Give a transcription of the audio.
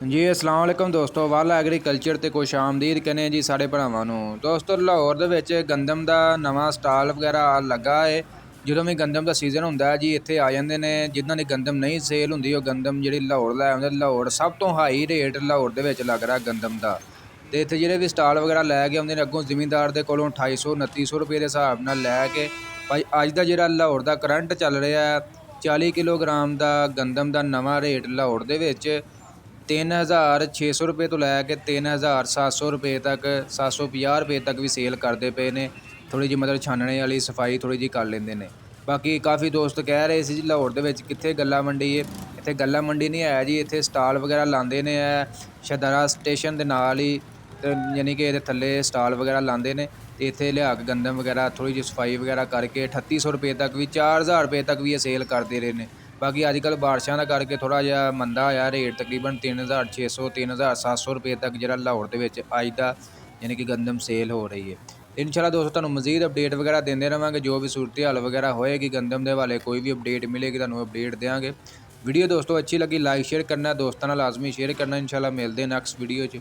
ਜੀ अस्सलाम वालेकुम ਦੋਸਤੋ ਵਾਲਾ ਐਗਰੀਕਲਚਰ ਤੇ ਖੁਸ਼ ਆਮਦੀਦ ਕਹਿੰਦੇ ਜੀ ਸਾਡੇ ਭਰਾਵਾਂ ਨੂੰ। ਦੋਸਤੋ ਲਾਹੌਰ ਦੇ ਵਿੱਚ ਗੰਦਮ ਦਾ ਨਵਾਂ ਸਟਾਲ ਵਗੈਰਾ ਲੱਗਾ ਏ। ਜਦੋਂ ਵੀ ਗੰਦਮ ਦਾ ਸੀਜ਼ਨ ਹੁੰਦਾ ਜੀ ਇੱਥੇ ਆ ਜਾਂਦੇ ਨੇ। ਜਿਨ੍ਹਾਂ ਦੀ ਗੰਦਮ ਨਹੀਂ ਸੇਲ ਹੁੰਦੀ ਉਹ ਗੰਦਮ ਜਿਹੜੀ ਲਾਹੌਰ ਲੈ ਆਉਂਦੇ। ਲਾਹੌਰ ਸਭ ਤੋਂ ਹਾਈ ਰੇਟ ਲਾਹੌਰ ਦੇ ਵਿੱਚ ਲੱਗ ਰਿਹਾ ਗੰਦਮ ਦਾ। ਤੇ ਇੱਥੇ ਜਿਹੜੇ ਵੀ ਸਟਾਲ ਵਗੈਰਾ ਲੈ ਕੇ ਆਉਂਦੇ ਨੇ ਅੱਗੋਂ ਜ਼ਿਮੀਂਦਾਰ ਦੇ ਕੋਲੋਂ 2800 2900 ਰੁਪਏ ਦੇ ਹਿਸਾਬ ਨਾਲ ਲੈ ਕੇ ਭਾਈ ਅੱਜ ਦਾ ਜਿਹੜਾ ਲਾਹੌਰ ਦਾ ਕਰੰਟ ਚੱਲ ਰਿਹਾ 40 ਕਿਲੋਗ੍ਰਾਮ ਦਾ ਗੰਦਮ ਦਾ ਨਵਾਂ ਰੇਟ ਲਾਹੌਰ ਦੇ ਵਿੱਚ 3600 ਰੁਪਏ ਤੋਂ ਲੈ ਕੇ 3700 ਰੁਪਏ ਤੱਕ 750 ਰੁਪਏ ਤੱਕ ਵੀ ਸੇਲ ਕਰਦੇ ਪਏ ਨੇ। ਥੋੜ੍ਹੀ ਜਿਹੀ ਮਤਲਬ ਛਾਨਣੇ ਵਾਲੀ ਸਫਾਈ ਥੋੜ੍ਹੀ ਜਿਹੀ ਕਰ ਲੈਂਦੇ ਨੇ। ਬਾਕੀ ਕਾਫੀ ਦੋਸਤ ਕਹਿ ਰਹੇ ਸੀ ਜੀ ਲਾਹੌਰ ਦੇ ਵਿੱਚ ਕਿੱਥੇ ਗੱਲਾ ਮੰਡੀ ਹੈ। ਇੱਥੇ ਗੱਲਾ ਮੰਡੀ ਨਹੀਂ ਹੈ ਜੀ, ਇੱਥੇ ਸਟਾਲ ਵਗੈਰਾ ਲਾਉਂਦੇ ਨੇ। ਸ਼ਦਾਰਾ ਸਟੇਸ਼ਨ ਦੇ ਨਾਲ ਹੀ ਯਾਨੀ ਕਿ ਇਹਦੇ ਥੱਲੇ ਸਟਾਲ ਵਗੈਰਾ ਲਾਉਂਦੇ ਨੇ ਅਤੇ ਇੱਥੇ ਲਿਆ ਕੇ ਗੰਦਮ ਵਗੈਰਾ ਥੋੜ੍ਹੀ ਜਿਹੀ ਸਫਾਈ ਵਗੈਰਾ ਕਰਕੇ 3800 ਰੁਪਏ ਤੱਕ ਵੀ 4000 ਰੁਪਏ ਤੱਕ ਵੀ ਇਹ ਸੇਲ ਕਰਦੇ ਰਹੇ ਨੇ। ਬਾਕੀ ਅੱਜ ਕੱਲ੍ਹ ਬਾਰਿਸ਼ਾਂ ਦਾ ਕਰਕੇ ਥੋੜ੍ਹਾ ਜਿਹਾ ਮੰਦਾ ਹੋਇਆ ਰੇਟ, ਤਕਰੀਬਨ 3600 3700 ਰੁਪਏ ਤੱਕ ਜਿਹੜਾ ਲਾਹੌਰ ਦੇ ਵਿੱਚ ਅੱਜ ਦਾ ਯਾਨੀ ਕਿ ਗੰਦਮ ਸੇਲ ਹੋ ਰਹੀ ਹੈ। ਇਨਸ਼ਾਅੱਲਾ ਦੋਸਤੋ ਤੁਹਾਨੂੰ ਮਜ਼ੀਦ ਅਪਡੇਟ ਵਗੈਰਾ ਦਿੰਦੇ ਰਹਾਂਗੇ। ਜੋ ਵੀ ਸੂਰਤ ਹਾਲ ਵਗੈਰਾ ਹੋਏਗੀ ਗੰਦਮ ਦੇ ਹਵਾਲੇ ਕੋਈ ਵੀ ਅਪਡੇਟ ਮਿਲੇਗੀ ਤੁਹਾਨੂੰ ਅਪਡੇਟ ਦੇਵਾਂਗੇ। ਵੀਡੀਓ ਦੋਸਤੋ ਅੱਛੀ ਲੱਗੀ ਲਾਈਕ ਸ਼ੇਅਰ ਕਰਨਾ, ਦੋਸਤਾਂ ਨਾਲ ਲਾਜ਼ਮੀ ਸ਼ੇਅਰ ਕਰਨਾ। ਇਨਸ਼ਾਅੱਲਾ ਮਿਲਦੇ ਨੈਕਸਟ ਵੀਡੀਓ 'ਚ।